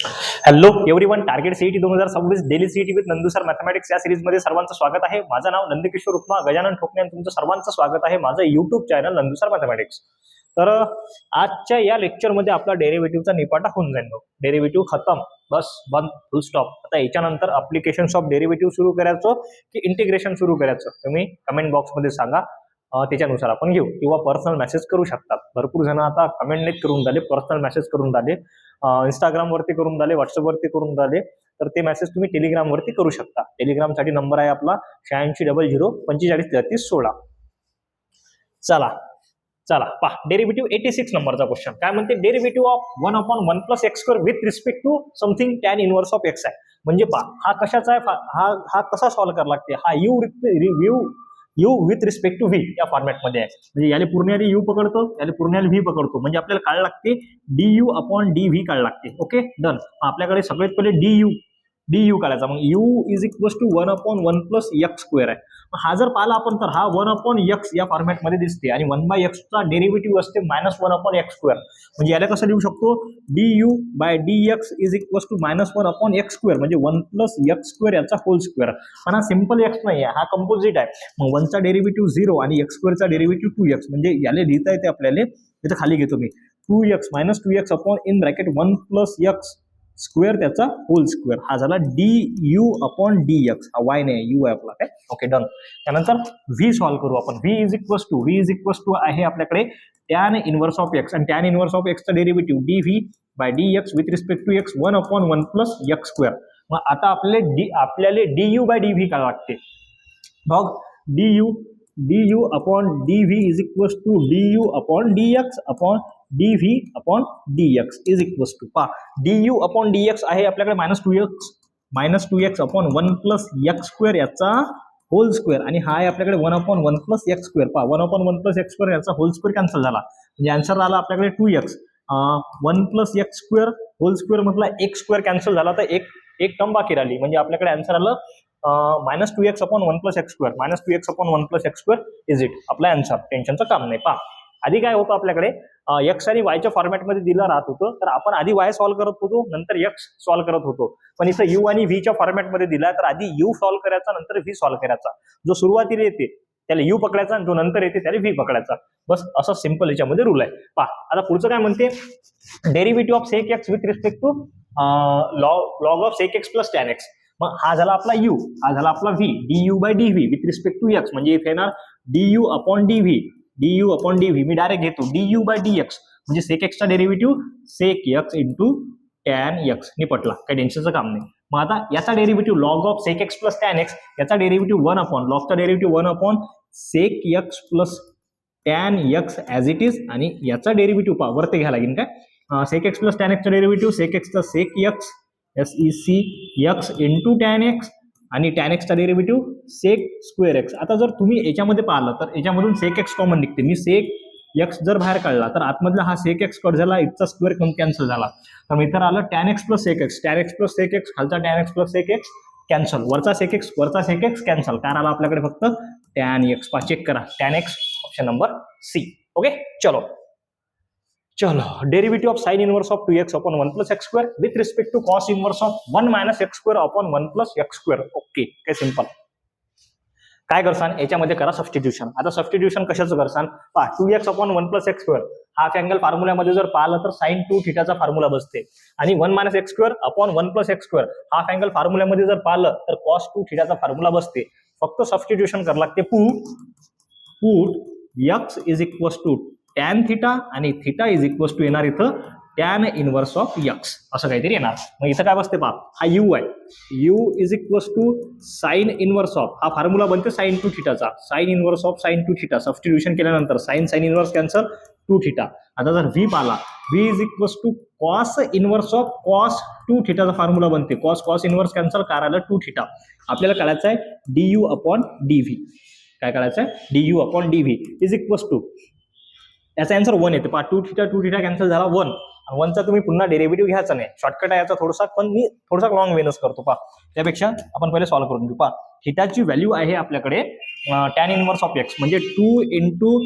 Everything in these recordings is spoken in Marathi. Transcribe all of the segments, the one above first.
Hello everyone, target CET 2026 daily CET with Nandu sir mathematics या सिरीजमध्ये सर्वांचं स्वागत आहे. माझं नाव नंदकिशोर उपमा गजानन ठोकणे आणि तुमचं सर्वांचं स्वागत आहे माझं YouTube channel Nandu sir mathematics. तर आजच्या या लेक्चरमध्ये आपला डेरिव्हेटिव्हचा निपाटा होऊन जाईल. डेरिव्हेटिव्ह खतम, बस बंद, फुल स्टॉप. आता याच्यानंतर अप्लिकेशन्स ऑफ डेरिव्हेटिव्ह सुरू करायचं की इंटिग्रेशन सुरू करायचं तुम्ही कमेंट बॉक्समध्ये सांगा. त्याच्यानुसार आपण घेऊ किंवा पर्सनल मेसेज करू शकतात. भरपूर जण आता कमेंट नेट करून झाले, पर्सनल मेसेज करून झाले, इंस्टाग्राम वरती करून झाले, व्हॉट्सअप वरती करून झाले. तर ते मेसेज तुम्ही टेलिग्राम वरती करू शकता. टेलिग्राम साठी नंबर आहे आपला 8600453316. चला चला पहा, डेरिव्हेटिव्ह 86 नंबरचा क्वेश्चन काय म्हणते. Derivative of 1/1 + x² with respect to something tan inverse of x आहे. म्हणजे पहा हा कशाचा आहे, हा कसा सॉल्व्ह करावा लागते. हा u with respect to v या फॉर्मॅटमध्ये आहे. म्हणजे याला पूर्ण यू पकडतो, याला पूर्ण व्ही पकडतो. म्हणजे आपल्याला काढ लागते du अपॉन डी व्ही काढ लागते. Okay done. आपल्याकडे सगळ्यात पहिले डी काढायचा. मग u is equal to 1/1 + x² आहे. हा जर पाहिला आपण तर हा 1/x या फॉर्मॅटमध्ये दिसते आणि 1/x चा डेरिव्हेटिव्ह असते -1/x². म्हणजे याला कसं लिहू शकतो, du/dx is equal to -1/x², म्हणजे 1 + x² याचा होल स्क्वेअर. पण हा सिंपल x नाही आहे, हा कंपोजिट आहे. मग 1 चा डेरिव्हेटिव्ह 0 आणि x² चा डेरिव्हेटिव्ह 2x. म्हणजे याला लिहिता येते आपल्याला, इथं खाली घेतो मी 2x - 2x upon in bracket 1 + x square त्याचा होल स्क्वेअर. हा झाला du अपॉन dx. हा y नाही, u आहे आपला. काय ओके डन. त्यानंतर v सॉल्व्ह करू आपण. v इज इक्वल टू आहे आपल्याकडे टॅन इनव्हर्स ऑफ x, आणि टॅन इनव्हर्स ऑफ x चा derivative dv/dx with respect to x 1/1 + x². मग आता आपल्याला du/dv काय लागते. मग du upon dv is equal to du upon dx upon dv upon dx is equal to du upon dx आहे आपल्याकडे -2x अपॉन 1 + x² याचा होल स्क्वेअर, आणि हा आहे आपल्याकडे 1/1 + x². 1/1 + x² याचा होल स्क्वेअर कॅन्सल झाला. म्हणजे आन्सर आला आपल्याकडे 2x. 1 + x² होल स्क्वेअर मधला x² कॅन्सल झाला, तर एक टर्म बाकी राहिली. म्हणजे आपल्याकडे आन्सर आलं -2x upon 1 + x². -2x upon 1 + x² is it आपला आन्सर. टेन्शनचं काम नाही. आधी काय होतं आपल्याकडे, x आणि y च्या फॉर्मॅटमध्ये दिलं राहत होतं, तर आपण आधी y सॉल्व्ह करत होतो, नंतर x सॉल्व्ह करत होतो. पण इथं u आणि v च्या फॉर्मॅटमध्ये दिला, तर आधी u सॉल्व्ह करायचा, नंतर v सॉल्व्ह करायचा. जो सुरुवातीला येते त्याला u पकडायचा, आणि जो नंतर येते त्याला v पकडायचा. बस असं सिंपल याच्यामध्ये रूल आहे. आता पुढचं काय म्हणते, derivative of sec x with respect to log of sec x + tan x. मग हा झाला आपला u, हा झाला आपला v. du/dv with respect to x, म्हणजे इथे येणार du अपॉन dv. मी डायरेक्ट घेतो du/dx, म्हणजे sec x चा derivative sec x into tan x. निपटला, काही टेन्शनचं काम नाही. मग आता याचा derivative log of sec x + tan x, याचा डेरिव्हेटिव्ह 1 अपॉन लॉगचा derivative 1 upon sec x + tan x as it is, आणि याचा डेरिव्हेटिव्ह वरती घ्यायला लागेल काय, sec x + tan x चा डेरिव्हेटिव्ह sec x चा sec x sec x into tan x, आणि tan x चा डेरिव्हेटिव्ह sec² x. आता जर तुम्ही याच्यामध्ये पाहिलं तर याच्यामधून sec x कॉमन निघते. मी sec x जर बाहेर काढला तर आतमधला हा sec x कट झाला, इथचा स्क्वेअर कॅन्सल झाला, तर मग इथं आलं tan x + sec x. tan x + sec x, खालचा tan x + sec x cancel, वरचा sec x कॅन्सल. काय आला आपल्याकडे फक्त tan x. चेक करा, tan x option number C. Okay चलो derivative of sin inverse of 2x upon 1 + x² with respect to cos inverse of 1 - x² upon 1 + x². Okay, काय सिंपल. काय करसान याच्यामध्ये करा सबस्टिट्यूशन. आता सबस्टिट्यूशन कशाचं करसान, 2x upon 1 + x². Half angle फॉर्म्युल्यामध्ये जर पाहिलं तर sin 2θ चा फॉर्म्युला बसते, आणि 1 - x² upon 1 + x². Half angle फॉर्म्युल्यामध्ये जर पाहिलं तर cos 2θ चा फॉर्म्युला बसते. फक्त सबस्टिट्यूशन करावं लागते. Put x is equal to tan θ, आणि θ इज इक्वल टू येणार इथं tan इनव्हर्स ऑफ x, असं काहीतरी येणार. मग इथं काय बसते हा u आहे. u is equal to sine inverse of, हा फॉर्म्युला बनते sin 2θ चा, sine inverse of sin 2θ. Substitution केल्यानंतर sin इनव्हर्स कॅन्सल, 2θ. आता जर v पाहिला, v is equal to cos inverse of cos 2θ चा फॉर्म्युला बनते. cos इनव्हर्स कॅन्सल, काय आलं 2θ. आपल्याला काढायचं आहे du अपॉन dv. काय काढायचं आहे, du upon dv is equal to, याचा आन्सर 1 येते. 2θ कॅन्सल झाला 1. 1 चा तुम्ही पुन्हा डेरिव्हेटिव्ह घ्यायचा नाही, शॉर्टकट आहे याचा थोडासा, पण मी थोडासा लॉंग वेनच करतो. त्यापेक्षा आपण पहिले सॉल्व्ह करून घेऊ. थिटाची व्हॅल्यू आहे आपल्याकडे tan इनव्हर्स ऑफ x, म्हणजे 2 into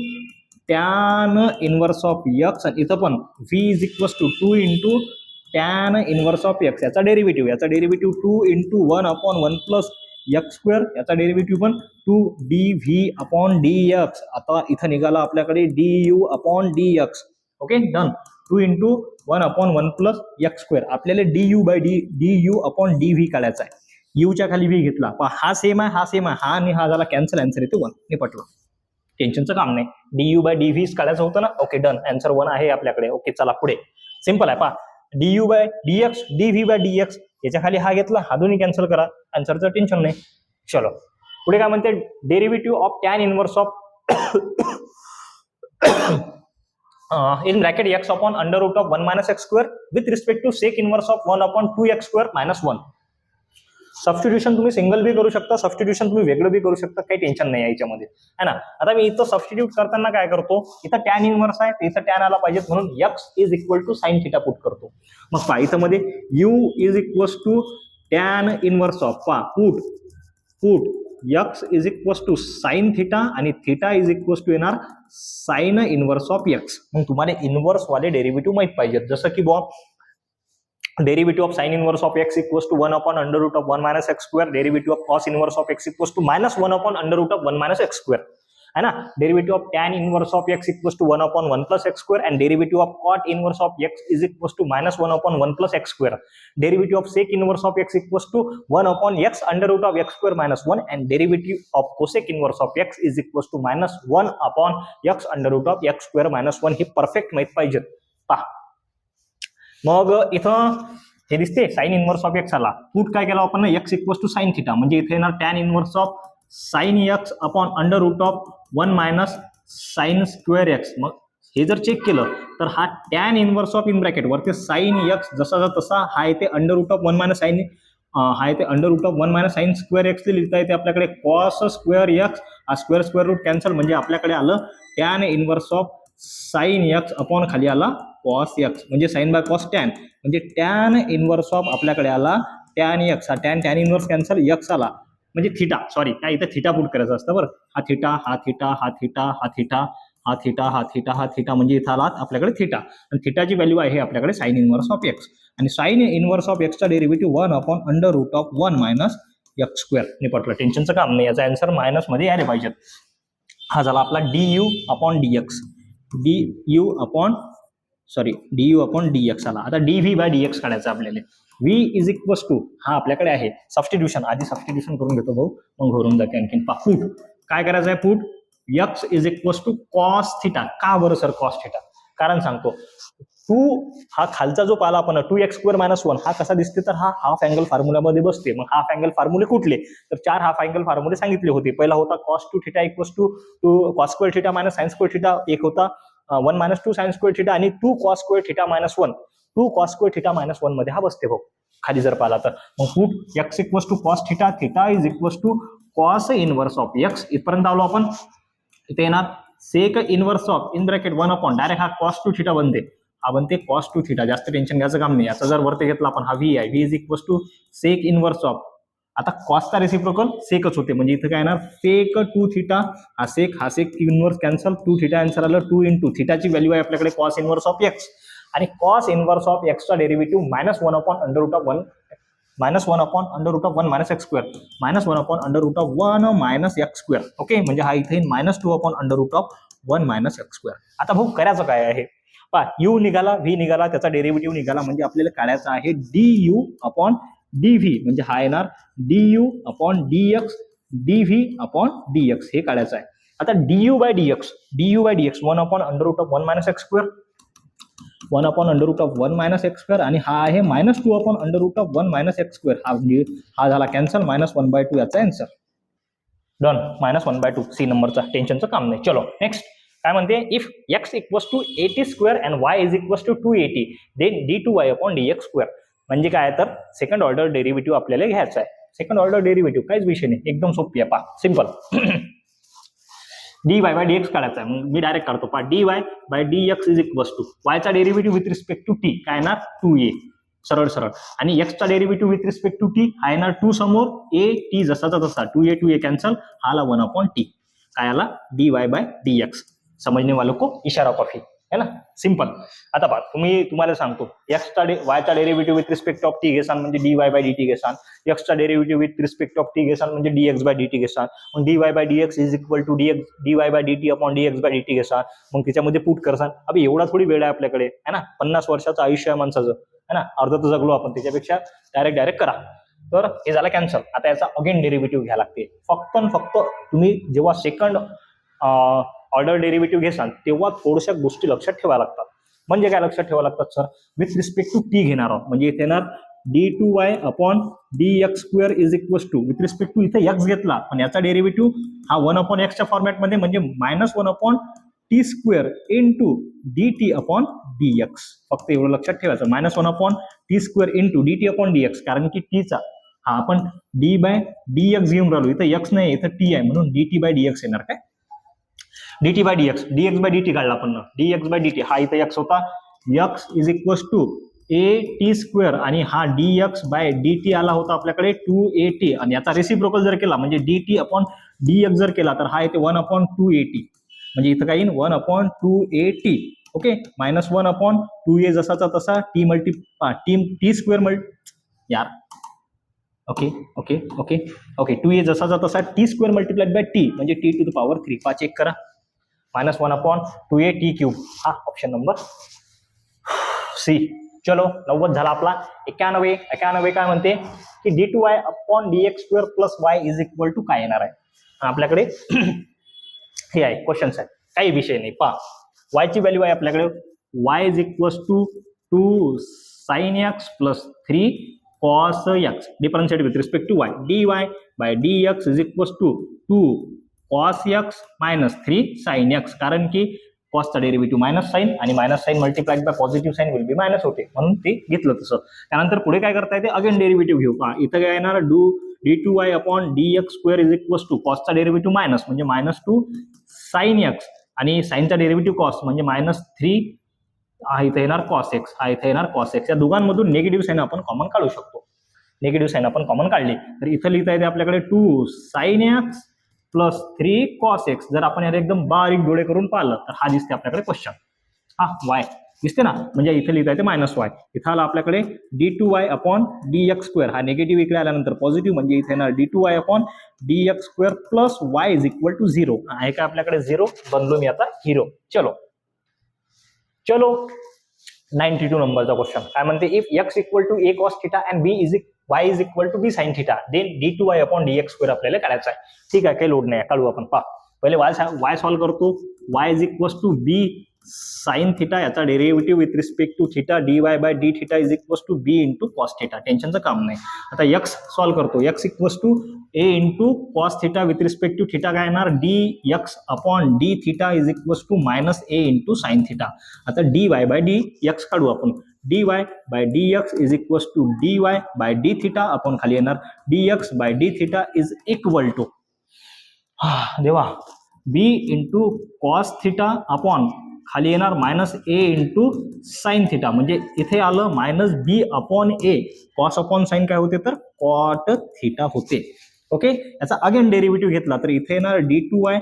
tan inverse of x, आणि इथं पण v is equal to 2 into tan inverse of X, याचा derivative 2 into 1/1 plus x square, याचा डेरिव्हेटिव्ह पण 2 dv/dx. आता इथं निघाला आपल्याकडे du/dx. Okay done. 2 into 1/1 plus x square. आपल्याला du/dv काढायचा आहे. u च्या खाली v घेतला, पण हा सेम आहे, हा आणि हा झाला कॅन्सल, आन्सर येते 1. निपटलं, टेन्शनचं काम नाही. du/dv काढायचं होतं ना. ओके डन, आन्सर 1 आहे आपल्याकडे. ओके चला पुढे, सिंपल आहे. पहा du/dx dv/dx, याच्या खाली हा घेतला, हा दोन्ही कॅन्सल करा, आन्सरचं टेन्शन नाही. चलो पुढे काय म्हणते, derivative of tan inverse of in bracket x upon under root of 1 minus x square with respect to sec inverse of 1/2x square minus 1. Substitution तुम्ही सिंगल बी करू शकता, सबस्टिट्यूशन तुम्ही वेगळं बी करू शकता, काही टेन्शन नाही याच्यामध्ये, है ना. आता मी इथं सबस्टिट्यूट करताना काय करतो, इथं टॅन इनवर्स आहे, इथं टॅन आला पाहिजे म्हणून x is equal to sine theta put करतो. मग पहा इथं मध्ये u is equal to tan inverse of, पहा put x is equal to sine theta आणि थिटा इज इक्वल टू येणार साइन इनवर्स ऑफ x. मग तुम्हाला इनवर्स वाले डेरिव्हेटिव्ह माहित पाहिजेत, जसं की derivative of sine inverse of x equals to 1/√1 minus x square, derivative of cos inverse of x equals to -1/√1 minus x square, है ना. Derivative of tan inverse of x equals to 1/1 plus x square and derivative of cot inverse of x is equals to -1/1 plus x square. Derivative of sec inverse of x equals to 1/x square -1 and derivative of cosec inverse of x is equals to -1/x square -1. हे परफेक्ट माहित पाहिजेत. पहा मग इथं हे दिसते साइन इनवर्स ऑफ एक्स आला, पुट काय केला आपण, x equals to sine theta, म्हणजे इथे येणार tan inverse of sine x upon √1 minus sine square x. मग हे जर चेक केलं तर हा tan inverse of in bracket वरती साइन x जसा तसा हा येते √1 मायनस साइन, हा येते √1 मायनस साइन स्क्वेअर एक्स लिहिता येते आपल्याकडे कॉस स्क्वेअर एक्स, हा स्क्वेअर रूट कॅन्सल, म्हणजे आपल्याकडे आलं tan inverse of sine x upon खाली आला कॉस एक्स, म्हणजे साइन बाय कॉस टॅन, म्हणजे टॅन इनवर्स ऑफ आपल्याकडे आला टॅन एक्स, हा टॅन इनवर्स कॅन्सल एक्स आला, म्हणजे थिटा, सॉरी काय इथे थिटा पुट करायचं असतं बरं. हा थिटा हा थिटा हा थिटा हा थिटा हा थिटा हा थिटा हा थिटा, म्हणजे इथं आला आपल्याकडे थिटा, आणि थिटाची व्हॅल्यू आहे आपल्याकडे साइन इनवर्स ऑफ एक्स, आणि साइन इनवर्स ऑफ एक्सचा डेरिव्हेटिव्ह 1/√1 मायनस एक्स स्क्वेअर. निपटलं, टेन्शनचं काम नाही. याचा आन्सर मायनस मध्ये यायला पाहिजेत. हा झाला आपला du/dx, du/dx आला. आता dv/dx काढायचं आपल्याला. v इज इक्वल टू, हा आपल्याकडे आहे सबस्टिट्यूशन, आधी सबस्टिट्यूशन करून घेतो भाऊ, मग घरून जाते आणखीन. पुट काय करायचं आहे, put x is equal to cos theta. का बरं सर कॉस थिटा, कारण सांगतो. 2 हा खालचा जो पाला आपण 2x² - 1 हा कसा दिसते, तर हा हाफ अँगल फॉर्म्युलामध्ये बसते. मग हाफ अँगल फॉर्म्युले कुठले, तर 4 हाफ अँगल फॉर्म्युले सांगितले होते. पहिला होता cos2 θ equals to 2 cos² θ minus sin² θ, एक होता 1 - 2 sin² θ आणि 2 cos² θ -1, 2 cos² θ -1 मध्ये हा बसते भाऊ खाली जर पाहिला तर. मग put x equals to cos θ, θ is equals to cos inverse of x. इथपर्यंत आलो आपण. इथे येणार sec inverse of in bracket 1 upon direct हा cos2 θ बनते, हा बनते cos2 θ. जास्त टेन्शन घ्यायचं काम नाही. याचा जर वरती घेतला आपण, हा v आहे, v is equals to sec inverse of, आता कॉसचा रेसिप्रोकल सेकच होते, म्हणजे इथं काय येणार सेक 2 θ, हा सेक इनवर्स कॅन्सल, 2 θ आन्सर आलं. 2 into थिटाची व्हॅल्यू आहे आपल्याकडे cos इनवर्स ऑफ x, आणि cos इनवर्स ऑफ x चा derivative -1/√1 minus x square, -1/√1 minus x square. Okay, म्हणजे हा इथे -2/√1 मायनस x स्क्वेअर. आता भाऊ करायचं काय आहे, पहा u निघाला, v निघाला, त्याचा डेरिव्हेटिव्ह निघाला, म्हणजे आपल्याला काढायचा आहे du/dv, म्हणजे हा येणार du/dx dv/dx, हे काढायचं आहे. आता du/dx 1/√1 minus x square, 1/√1 minus x square, आणि हा आहे -2/√1 मायनस x स्क्वेअर. हा झाला कॅन्सल, -1/2 याचा आन्सर. डन, -1/2 सी नंबरचा, टेन्शनचं काम नाही. चलो नेक्स्ट काय म्हणते, if x equals to 80 square and y is equals to 280 then d2y/dx square. म्हणजे काय तर सेकंड ऑर्डर डेरिव्हेटिव्ह आपल्याला घ्यायचा आहे. सेकंड ऑर्डर डेरिव्हेटिव्ह काहीच विषय नाही, एकदम सोपी आहे. पहा सिंपल. dy/dx काढायचा आहे, मग मी डायरेक्ट काढतो. पहा dy/dx is equals to y चा derivative with respect to t काय येणार 2a, सरळ सरळ, आणि x चा derivative with respect to t हा येणार 2 समोर, a t जसाचा तसा, 2a कॅन्सल, हा आला 1/t, काय आला dy/dx. समझने वालों को इशारा कॉफी. है ना, सिंपल. आता पहा तुम्हाला सांगतो एक्सचा वायचा derivative with respect of T घेसान म्हणजे dy बाय dt घेसान, एक्सचा derivative with respect of T घेसान म्हणजे dx बाय dt घेसान, मग dy bye dx is equal to dy by dt upon dx by dt घेसान, मग त्याच्यामध्ये पुट करसान. अबे एवढा थोडी वेळ आहे आपल्याकडे, है ना, 50 वर्षाचं आयुष्य आहे माणसाचं, है ना, अर्ध तर जगलो आपण, त्याच्यापेक्षा डायरेक्ट करा. तर हे झालं कॅन्सल. आता याचा अगेन डेरिव्हेटिव्ह घ्यायला लागते. फक्त तुम्ही जेव्हा सेकंड ऑर्डर डेरिव्हेटिव्ह घेसाल तेव्हा थोड्याशा गोष्टी लक्षात ठेवायला लागतात. म्हणजे काय लक्षात ठेवायला लागतात sir, with respect to t घेणार आहोत, म्हणजे इथे येणार d2y upon dx square is equal to, with respect to इथे x घेतला पण याचा डेरिव्हेटिव्ह हा 1 अपॉन एक्सच्या फॉर्मॅटमध्ये म्हणजे -1 upon t square into dt upon dx. फक्त एवढं लक्षात ठेवायचं, -1 upon t square into dt upon dx, कारण की टीचा हा आपण d बाय dx घेऊन राहिलो, इथं x नाही इथं t आहे म्हणून dt बाय dx येणार. काय dt by dx, dx by dt काढला आपण, dx बाय dt हा इथं x होता, x is equal to a t स्क्वेअर आणि हा dx बाय dt आला होता आपल्याकडे 2at, आणि याचा रेसिप्रोकल जर केला म्हणजे dt अपॉन dx जर केला तर हा येते 1 अपॉन 2at, म्हणजे इथं काय येईल 1 अपॉन 2at. ओके, -1 अपॉन 2a जसाचा तसा टी स्क्वेअर यार okay okay okay okay 2a जसाचा तसा t square multiplied by t म्हणजे टी टू द पॉवर 3. पा चेक करा, -1 अपॉन 2a टी क्यूब, हा ऑप्शन नंबर सी. चलो 90 झाला आपला. 91 काय म्हणते की d2y upon dx square plus y is equal to काय येणार आहे. आपल्याकडे हे आहे क्वेश्चन्स आहे, काही विषय नाही. पहा y ची व्हॅल्यू आहे आपल्याकडे, y is equal to 2 sin x plus 3 cos x, differentiate with respect to y, dy bye dx is equal to 2 cos x minus 3 sin x, कारण की कॉसचा डेरिव्हेटिव्ह मायनस साइन आणि minus sine multiplied by positive sine will be minus होते, म्हणून ते घेतलं तसं. त्यानंतर पुढे काय करता येते, अगेन डेरिव्हेटिव्ह घेऊ. पहा इथं काय येणार, d2y upon dx square is equal to कॉसचा डेरिव्हेटिव्ह मायनस म्हणजे -2 sin x आणि साइनचा डेरिव्हेटिव्ह कॉस म्हणजे -3, हा इथे येणार cos x, हा इथे येणार cos x. या दोघांमधून निगेटिव्ह साइन आपण कॉमन काढू शकतो. निगेटिव्ह साइन आपण कॉमन काढली तर इथं लिहिता येते आपल्याकडे 2 sin x plus 3 cos x. जर आपण याला एकदम बारीक डोळे करून पाहिलं तर हा दिसते आपल्याकडे क्वेश्चन, हा y दिसते ना, म्हणजे इथे लिहिता येते -y. इथं आला आपल्याकडे d2y अपॉन dx स्क्वेअर, हा निगेटिव्ह इकडे आल्यानंतर पॉझिटिव्ह म्हणजे इथे येणार d2y upon dx square plus y is equal to 0. आहे का आपल्याकडे 0, बनलो मी आता हिरो. चलो 92 नंबरचा क्वेश्चन काय म्हणते, if x equal to a cos theta and y is equal to b sin theta then d2y upon dx square आपल्याला काढायचा आहे. ठीक आहे, काही लोड नाही, काढू आपण. पहा पहिले y सॉल्व करतो, y is equal to b sin theta, याचा derivative with respect to theta dy by d theta is equal to b into cos theta, टेन्शनचं काम नाही. आता x सॉल्व करतो, x equal to a into cos theta with respect to theta काय येणार, dx upon d theta is equal to -a into sine theta. आता dy बाय dx काढू आपण, dy bye dx is equal to dy by d theta upon खाली येणार dx by d theta is equal to देवा b into cos theta upon खाली येणार -a इंटू साइन थीटा, म्हणजे इथे आलं -b upon a, cos upon sine काय होते तर कॉट थीटा होते. ओके, याचा अगेन डेरिव्हेटिव्ह घेतला तर इथे येणार d2y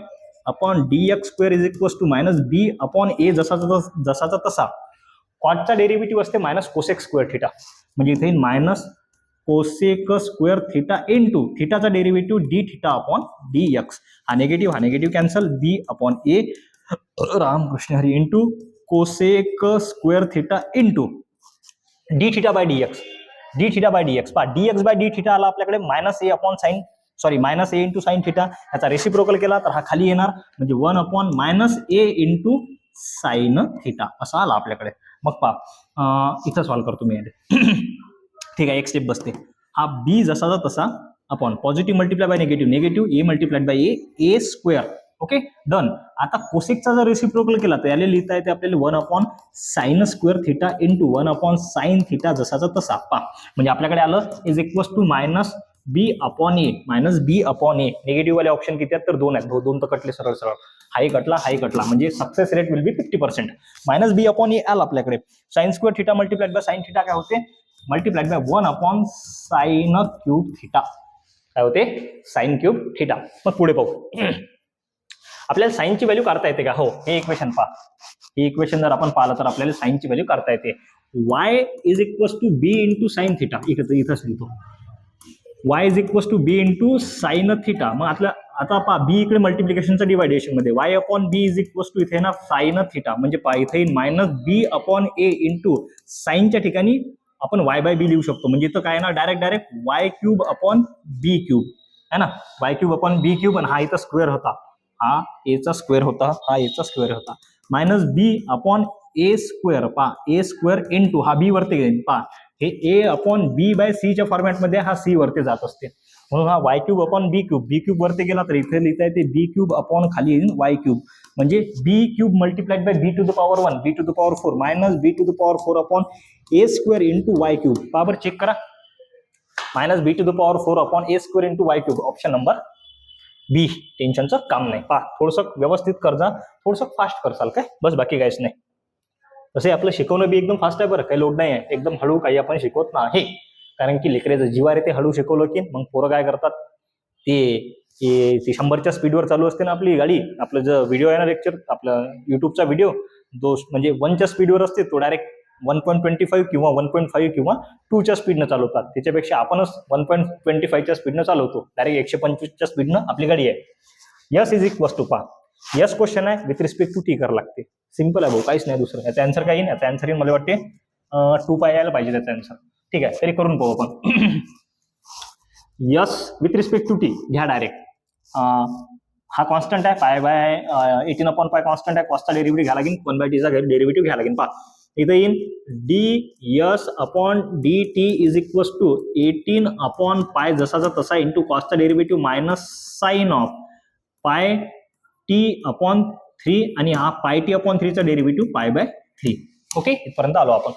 upon dx square is equal to -b upon a, जसाचा तसा. कॉटचा डेरिव्हेटिव्ह असते -कोसेक स्क्वेअर थीटा, म्हणजे इथे कोसेक स्क्वेअर थीटा इंटू थीटाचा derivative d theta upon dx. हा negative cancel, b upon a Ramkrishna Hari into cosec square theta into d theta by dx. पहा dx बाय d थीटा आला आपल्याकडे -a upon sine, sorry -a into sine theta, याचा रेसिप्रोकल केला तर हा खाली येणार म्हणजे 1 upon -a into sine theta असा आला आपल्याकडे. मग पहा इथं सॉल्व करतो मी ठीक आहे, एक स्टेप बसते. हा b जसाचा तसा upon positive multiply by negative a multiplied by a square. Okay, done. आता कोसेकचा जर रेसिप्रोकल केला तर याला लिहिता येते आपल्याला 1 upon sine square theta into 1 upon sine theta जसाचा तसा. पहा म्हणजे आपल्याकडे आलं is equal to -b upon a. Negative वाले ऑप्शन किती आहेत तर 2 आहेत, 2 तर कटले सरळ, हाही कटला म्हणजे success rate will be 50%. -b upon a आला आपल्याकडे, sign square theta multiplied by sine theta काय होते, multiplied by 1 upon sine cube theta, काय होते साइन क्यूब थीटा. मग पुढे पाहू. आपल्याला साईनची व्हॅल्यू काढता येते का? हो, हे इक्वेशन पहा. हे इक्वेशन जर आपण पाहिलं तर आपल्याला साईनची व्हॅल्यू काढता येते. y is equals to b into sine theta. इथंच लिहितो. y is equals to b into sine theta. मग आता पहा बी इकडे मल्टिप्लिकेशनच्या डिवायडेशन मध्ये y upon b is equals to इथे ना साईन थिटा, म्हणजे पहा इथे येईल minus b upon a into साईनच्या ठिकाणी आपण y बाय बी लिहू शकतो. म्हणजे इथं काय ना डायरेक्ट y क्यूब अपॉन बी क्यूब है ना, y क्यूब अपॉन बी क्यूब. आणि हा इथं स्क्वेअर होता, हा एचा स्क्वेअर होता, हा एचा स्क्वेअर होता, minus b upon a square. पहा ए स्क्वेअर इंटू हा बी वरती घेईन. पहा हे ए अपॉन बी बाय सी च्या फॉर्मॅटमध्ये हा सी वरती जात असते, म्हणून हा वाय क्यूब अपॉन बी क्यूब. बी क्यूब वरती गेला तर इथे लिहिता येते बी क्यूब अपॉन खाली येईल वाय क्यूब, म्हणजे b cube multiplied by b to the power 1 b to the power 4 minus b to the power 4 upon a square into y cube. पहा बरं चेक करा, minus b to the power 4 upon a square into y cube. Option number b. टेन्शनचं काम नाही. पहा थोडंसं व्यवस्थित करजा, थोडंसं फास्ट करसाल काय, बस बाकी काहीच नाही. तसे आपलं शिकवणं बी एकदम फास्ट आहे बरं, काही लोड नाही आहे, एकदम हळू काही आपण शिकवत नाही, कारण की लेकरेचं जीवार ते हळू शिकवलं की मग पोरं काय करतात, ते 100च्या स्पीडवर चालू असते ना आपली गाडी. आपलं जो व्हिडिओ आहे ना लेक्चर, आपलं युट्यूबचा व्हिडिओ तो म्हणजे 1च्या स्पीडवर असते, तो डायरेक्ट 1.25 किंवा 1.5 किंवा 2च्या स्पीडनं चालवतात. त्याच्यापेक्षा आपणच 1.25च्या स्पीडनं चालवतो, डायरेक्ट 125च्या स्पीडनं आपली गाडी आहे. S is equals to. पहा यस क्वेश्चन आहे, विथ रिस्पेक्ट टू टी करावं लागते. सिंपल आहे भाऊ, काहीच नाही दुसरं. याचा आन्सर काही नाही, याचा आन्सर मला वाटते 2 पाय यायला पाहिजे त्याचा आन्सर. ठीक आहे, तरी करून पाहू आपण. S with respect to t घ्या डायरेक्ट. हा कॉन्स्टंट आहे, पाय बाय 18 अपॉन पाय कॉन्स्टंट आहे, कॉस्टचा डेरिव्हेटिव्ह घ्या लागेल, 1 बाय टीचा डेरिव्हेटिव्ह घ्या लागेल. पहा इथं येईल d s upon d t is equals to 18 upon pi जसाचा तसा इंटू कॉस्टचा derivative minus sine of pi t upon 3 आणि हा पाय टी अपॉन 3चा डेरिव्हेटिव्ह पाय बाय 3. ओके, इथपर्यंत आलो आपण.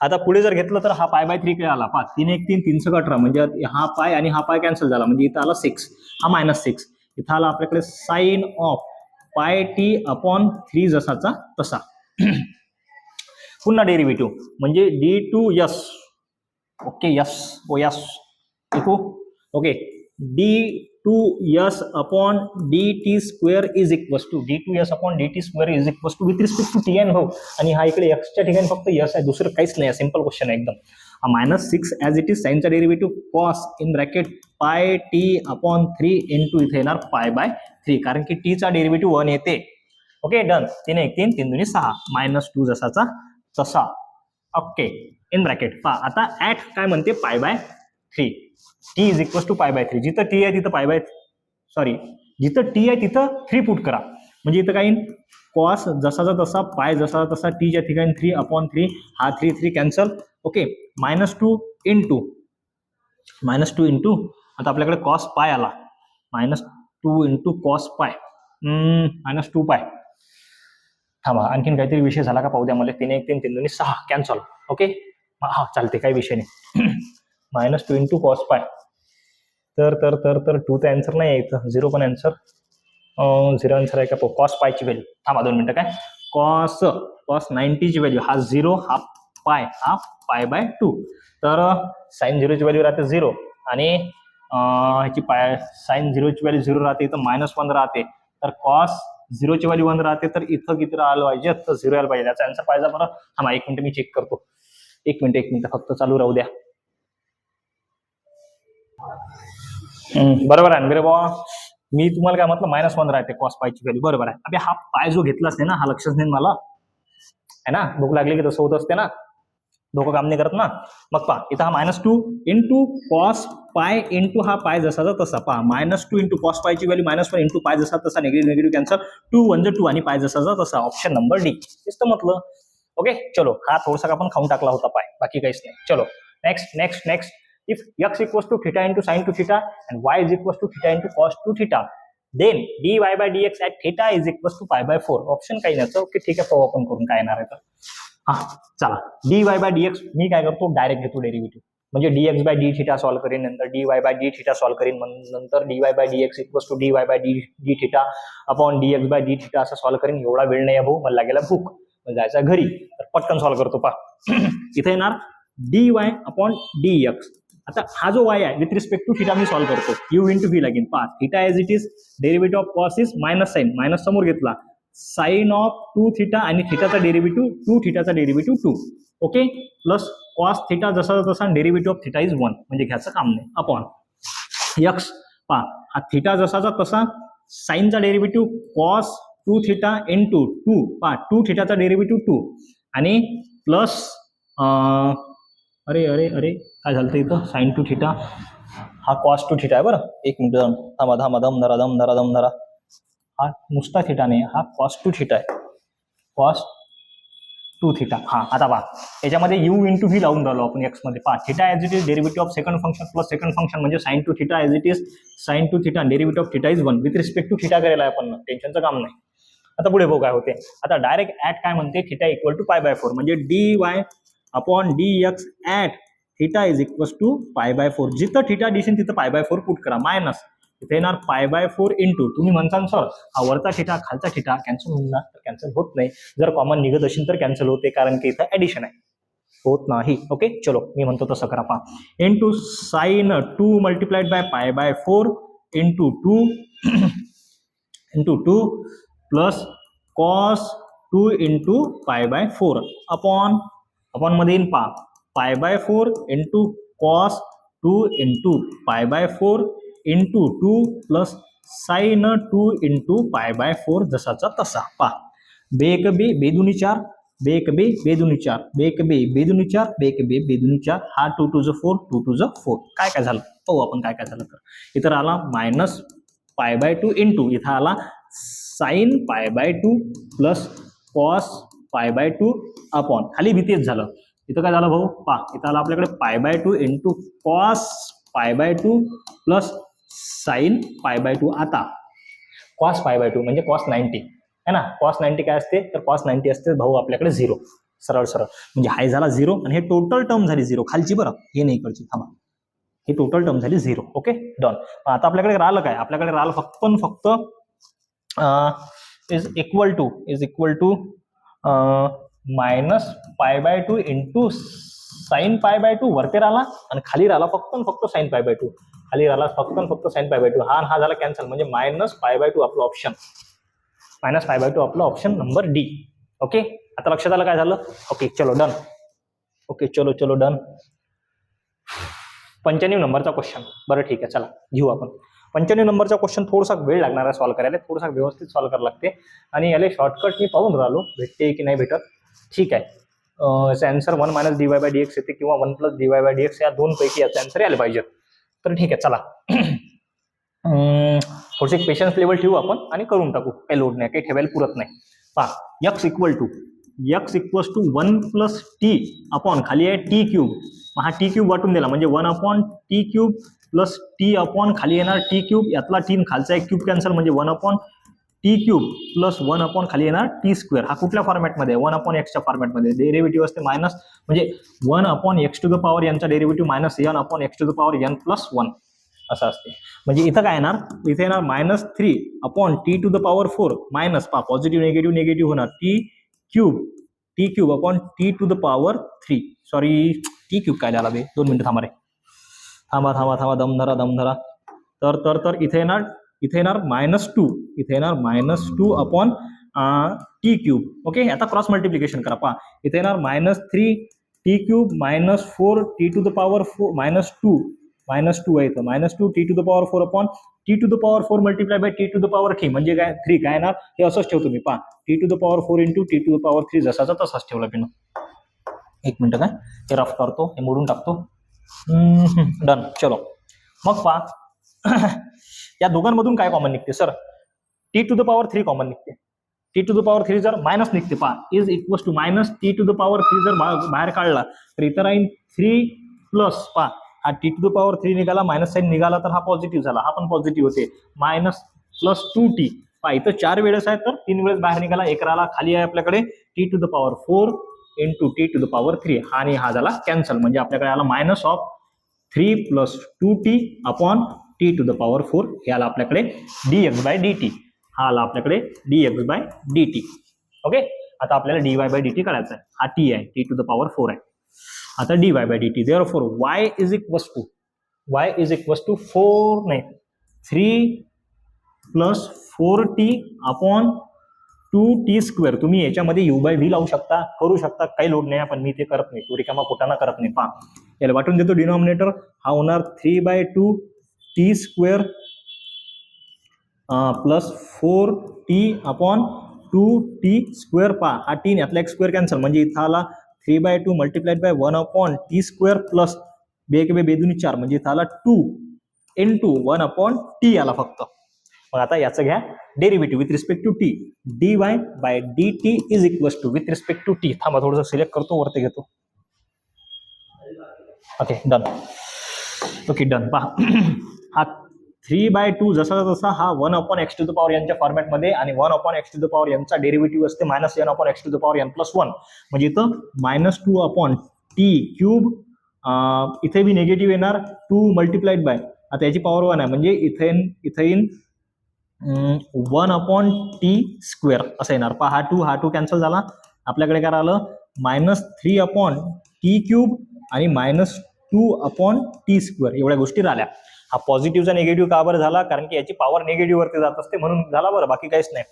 आता पुढे जर घेतलं तर हा पाय बाय 3 कडे आला. 5 3 1 3 3 6 18, म्हणजे हा पाय आणि हा पाय कॅन्सल झाला, म्हणजे इथं आला 6, हा मायनस 6. इथं आला आपल्याकडे sine of pi t upon 3 जसाचा तसा. पुन्हा डेरिव्हेटिव्ह म्हणजे d two s. Okay yes oh yes okay d two s upon d t square is equals to d two s upon d t square is equals to with respect to t n. हो, आणि हा इकडे एक्सच्या ठिकाणी फक्त यस आहे, दुसरं काहीच नाही आहे, सिंपल क्वेश्चन आहे एकदम. मायनस 6 ॲज इट इज साईनचा derivative cos in bracket pi t upon 3 into इथे येणार पाय बाय 3, कारण की टीचा डेरिव्हेटिव्ह 1 येते. Okay done. 3 1 3 3 2 6 मायनस 2 जसाचा तसा. Okay in bracket. पहा आता ऍट काय म्हणते pi by 3, t is equals to pi by 3. जिथं टी आहे तिथं पाय बाय जिथं टी आहे तिथं 3 पुट करा, म्हणजे इथं काय कॉस जसाचा तसा पाय जसाचा तसा टीच्या ठिकाणी 3 अपॉन 3, हा 3 3 कॅन्सल. ओके मायनस 2 इंटू आता आपल्याकडे कॉस पाय आला, minus 2 into cos pi minus 2 पाय. थांबा आणखीन काहीतरी विषय झाला का पाहू द्या मला. 3 1 3 3 2 6 कॅन्सल. ओके हा चालते, काही विषय नाही. Minus 2 into cos pi. तर 2चा आन्सर नाही आहे इथं, 0 पण आन्सर, 0 आन्सर आहे का? कॉस पायची व्हॅल्यू, थांबा 2 मिनिटं. काय कॉस 90ची व्हॅल्यू, हा 0 हा पाय बाय 2. तर साइन 0ची व्हॅल्यू राहते 0 आणि ह्याची साइन 0ची व्हॅल्यू 0 राहते, इथं -1 राहते. तर कॉस 0ची व्हॅल्यू 1 राहते, तर इथं किती राहिलं पाहिजे? तर 0 यायला पाहिजे. त्याचा आन्सर पाहिजे बरं. थांबा 1 मिनिट मी चेक करतो. 1 मिनिट फक्त चालू राहू द्या. बरोबर आहे रे बाबा, मी तुम्हाला काय म्हटलं -1 राहते कॉस पायची व्हॅल्यू. बरोबर आहे. अबे हा पाय जो घेतला असते ना, हा लक्षच नाही मला आहे ना, भूक लागली की तसं होत असते ना, डोकं काम नाही करत ना. मग पहा इथं हा -2 इंटू कॉस पाय इंटू हा पाय जसाचा तसा. पहा -2 इंटू कॉस पायची व्हॅल्यू -1 इंटू पाय जसा तसा, निगेटिव्ह कॅन्सल, 2 1 2 आणि पाय जसाचा तसा. Option number D. तेच तर म्हटलं. ओके चलो, हा थोडासा आपण खाऊन टाकला होता पाय, बाकी काहीच नाही. चलो next. If x equals to theta into sin to theta and y is equals to theta into cos to theta, then dy by dx at theta is equals to pi by 4. Option काही नाही. ओके ठीक आहे, पाहू आपण करून काय येणार आहे तर. हा चला, dy by dx मी काय करतो, डायरेक्ट घेतो डेरिव्हेटिव्ह, म्हणजे dx by d theta solve करीन, नंतर dy by d theta solve करीन, नंतर dy by dx equals to dy by d theta upon dx by d theta असं सॉल्व्ह करीन. एवढा वेळ नाही भाऊ, मला लागेला भूक, मला जायचं घरी, तर पटकन सॉल्व्ह करतो. पहा इथे येणार dy अपॉन dx आता हा जो y आहे विथ रिस्पेक्ट टू थिटा मी सॉल्व्ह करतो, u इंटू व्ही लागेल. पहा theta as it is, derivative of cos is minus sine, minus समोर घेतला, साइन ऑफ 2 थिटा आणि थिटाचा डेरिव्हेटिव्ह 2 थिटाचा derivative 2, okay, plus cos theta जसा जसा डेरिव्हेटिव्ह ऑफ थिटा इज 1, म्हणजे घ्यायचं काम नाही, अपॉन यक्स. पहा हा थिटा जसाचा तसा, साइनचा डेरिव्हेटिव्ह कॉस 2 थिटा इंटू 2, पहा 2 थिटाचा डेरिव्हेटिव्ह 2 आणि प्लस अरे अरे अरे काय झालं इथं, साइन 2 थिटा, हा कॉस 2 थिटा आहे बरं. एक मिनिट थांबा थांबा, दम धरा दम धरा दम धरा. हा नुसता थिटा नाही, हा कॉस 2 थिटा आहे, कॉस 2 थिटा. हा आता पहा याच्यामध्ये u इंटू व्ही लावून राहिलो आपण एक्स मध्ये. पहा theta as it is, derivative of second function plus second function म्हणजे sine 2 theta as it is, sine 2 theta derivative of theta is 1 with respect to theta करेल आहे आपण, टेन्शनचं काम नाही. आता पुढे बघू काय होते. आता डायरेक्ट ऍट काय म्हणते, theta equal to pi by 4 म्हणजे dy upon dx at theta is equal to pi by 4. जिथं थिटा दिसेल तिथं पाय बाय 4 पुट करा, मायनस इथे येणार पाय बाय 4 इंटू, तुम्ही म्हणसान सर हा वरचा थिटा खालचा थिटा कॅन्सल होणार, तर कॅन्सल होत नाही. जर कॉमन निघत असेल तर कॅन्सल होते, कारण की इथं ऍडिशन आहे, होत नाही. ओके चलो मी म्हणतो तसं करा. पहा इंटू साइन 2 मल्टिप्लाइड बाय पाय by 4 into 2 into 2 plus cos 2 into pi by 4 upon, upon मध्ये येईन पहा पाय by 4 into cos 2 into pi by 4 into 2 plus sign 2 into pi by 4 जसाचा तसा. पहा बेक बे बेदुनी 4, बेक बे बेदुनी 4, बेक बे बेदुनी 4, बेक बे बेदुनी 4, हा 2 टू ज 4, 2 टू ज 4. काय काय झालं पाहू आपण, काय काय झालं तर इथं आला मायनस पाय बाय 2 इंटू, इथं आला sine pi by 2 plus cos pi by 2 upon, खाली भीतीच झालं. इथं काय झालं भाऊ, पहा इथं आला आपल्याकडे पाय by 2 into cos pi by 2 plus sign pi by 2. आता कॉस पाय बाय 2 म्हणजे कॉस 90 है ना, कॉस 90 काय असते तर कॉस 90 असते भाऊ आपल्याकडे 0, सरळ सरळ म्हणजे हाय झाला 0 आणि हे टोटल टर्म झाली 0 खालची, बरं हे नाही इकडची, थांबा ही टोटल टर्म झाली 0. Okay done. आता आपल्याकडे राहिलं काय, आपल्याकडे राहिलं फक्त is equal to minus pi by 2 into sine pi by 2 वरती राहिला आणि खाली राहिला फक्त साइन पाय बाय 2, खाली राहिला फक्त साइन पाय बाय 2, हा झाला कॅन्सल म्हणजे मायनस पाय बाय 2 आपलं ऑप्शन, मायनस पाय बाय 2 आपलं ऑप्शन नंबर डी. ओके आता लक्षात आलं काय झालं. ओके चलो डन. ओके चलो चलो डन. 95 नंबरचा क्वेश्चन, बरं ठीक आहे चला घेऊ आपण. 95 नंबरचा क्वेश्चन थोडासा वेळ लागणार आहे सॉल्व्ह करायला, थोडासा व्यवस्थित सॉल्व्ह करायला लागते आणि याला शॉर्टकट मी पाहून राहिलो भेटते की नाही भेटत. ठीक आहे, याचा answer 1 minus dy bye dx येते किंवा 1 प्लस dy बाय dx, या दोन पैकी याचा आन्सर यायला पाहिजे. तर ठीक आहे चला थोडीशी पेशन्स लेवल ठेवू आपण आणि करून टाकू, काही लोड नाही, काही ठेवायला पुरत नाही. पहा x equal to 1 plus t upon, खाली आहे टी क्यूब, हा टी क्यूब वाटून दिला म्हणजे 1 upon t cube plus t upon खाली येणार टी क्यूब, यातला 3 खालचा एक क्यूब कॅन्सल म्हणजे 1 upon t cube plus 1 upon खाली येणार टी स्क्वेअर. हा कुठल्या फॉर्मॅटमध्ये, 1 अपॉन एक्सच्या फॉर्मॅटमध्ये, डेरिव्हेटिव्ह असते मायनस म्हणजे 1 upon x to the power यांचा derivative minus n upon x to the power n plus 1 असं असते. म्हणजे इथं काय येणार, इथे येणार minus 3 upon t to the power 4 minus, पहा पॉझिटिव्ह निगेटिव्ह होणार t cube upon t to the power 3, sorry t cube काय झाला बे, 2 मिनिटं थांबा रे, थांबा दम धरा. तर इथे येणार मायनस 2, इथे येणार minus 2 upon t cube. Okay आता क्रॉस मल्टिप्लिकेशन करा. पहा इथे येणार minus 3 t cube minus 4 t to the power 4 minus 2 आहे इथं, minus 2 t to the power 4 upon t to the power 4 multiply by t to the power 3 म्हणजे काय 3 काय येणार, हे असंच ठेवतो मी. पहा t to the power 4 into t to the power 3 जसाचा तसाच ठेवला मी. एक मिनिट काय हे रफ करतो, हे मोडून टाकतो. डन. चलो मग पहा या दोघांमधून काय कॉमन निघते sir, t to the power 3 common निघते. टी टू द पॉवर 3 जर मायनस निघते, पहा is equal to minus t to the power 3 जर बाहेर काढला तर इथं राहील 3 प्लस, पहा हा टी टू द पॉवर 3 निघाला, मायनस साईन निघाला तर हा पॉझिटिव्ह झाला, हा पण पॉझिटिव्ह होते, मायनस प्लस 2t. पहा इथं 4 वेळेस आहे तर 3 वेळेस बाहेर निघाला, एक राहिला, खाली आहे आपल्याकडे t to the power 4 into t to the power 3 आणि हा झाला कॅन्सल म्हणजे आपल्याकडे आला minus of 3 plus 2t upon t to the power 4, हे आला आपल्याकडे dx बाय dt, हा आला आपल्याकडे dx बाय dt. ओके आता आपल्याला dy बाय dt काढायचा आहे, हा t आहे, टी टू द पॉवर 4 आहे. आता dy by dt, therefore y is equal to, y is equals to 3 plus 4t upon 2t square. तुम्ही याच्यामध्ये u बाय व्ही लावू शकता, करू शकता, काही लोड नाही, पण मी ते करत नाही, तो रिकामा पोटाना करत नाही. पहा याला वाटून देतो, डिनॉमिनेटर हा होणार 3/2t square plus 4t upon 2t square. पहा हा टी यातला एक स्क्वेअर कॅन्सल, म्हणजे इथं आला 3/2 multiplied by 1 upon t square plus बेदुनी 4, म्हणजे इथं आला 2 into 1 अपॉन टी आला फक्त. मग आता याचं घ्या derivative with respect to t. dy by dt is equals to with respect to t. थांबा थोडंसं सिलेक्ट करतो, वरती घेतो. Okay done. Okay done. पहा हा 3/2 जसा जसा हा 1 upon x to the power यांच्या फॉर्मॅटमध्ये, आणि 1 upon x to the power यांचा डेरिव्हेटिव्ह असते -n upon x to the power n plus 1, म्हणजे इथं -2 अपॉन टी क्यूब. इथे बी निगेटिव्ह येणार, 2 मल्टिप्लाइड बाय, आता याची पॉवर 1 आहे, म्हणजे इथे 1 अपॉन टी स्क्वेअर असं येणार. पहा हा टू कॅन्सल झाला, आपल्याकडे काय राहिलं -3 अपॉन टी क्यूब आणि -2 अपॉन टी स्क्वेअर, एवढ्या गोष्टी राहिल्या. हा पॉझिटिव्हचा निगेटिव्ह का बरं झाला, कारण की याची पॉवर निगेटिव्ह वरती जात असते म्हणून झाला बरं, बाकी काहीच नाही.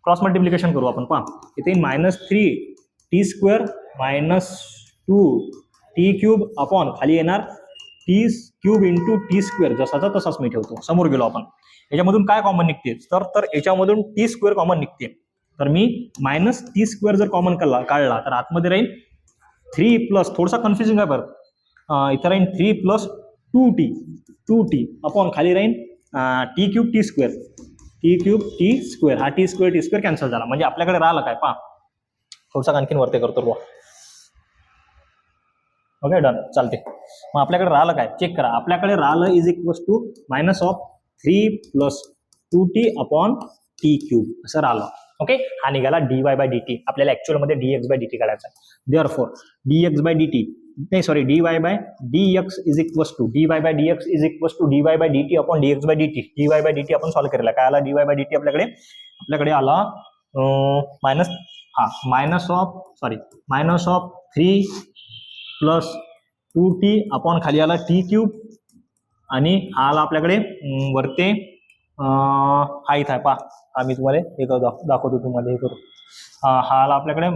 क्रॉस मल्टिप्लिकेशन करू आपण. पहा इथे -3t square -2t cube upon खाली येणार t cube into t square, जसाचा तसाच मी ठेवतो. समोर गेलो आपण, याच्यामधून काय कॉमन निघते, तर याच्यामधून टी स्क्वेअर कॉमन निघते, तर मी -t स्क्वेअर जर कॉमन काढला तर आतमध्ये राहील 3 प्लस, थोडासा कन्फ्युजिंग आहे बरं, इथं राहील 3 प्लस 2t अपॉन खाली राहील टी क्यूब टी स्क्वेअर. हा टी स्क्वेअर कॅन्सल झाला, म्हणजे आपल्याकडे राहिलं काय. पहा थोडासा आणखीन वरती करतो बुवा. ओके डन, चालते. मग आपल्याकडे राहिलं काय, चेक करा. आपल्याकडे राहिलं is equals to -3 plus 2t upon t cube असं राहिलं. ओके, हा निघाला dy बाय dt. आपल्याला ऍक्च्युअल मध्ये dx बाय dt काढायचा आहे. देअरफॉर dx बाय dt, नाही sorry, dy bye dx is equals to dy bye dx is equals to dy by dt upon dx by dt. dy by dt आपण सॉल्व्ह केलेला, काय आला dy बाय dt आपल्याकडे आला -3 प्लस 2t अपॉन खाली आला टी क्यूब, आणि हा आला आपल्याकडे वरते हा इथं आहे. पहा हा मी तुम्हाला हे दाखवतो, तुम्हाला हे करू. हा आला आपल्याकडे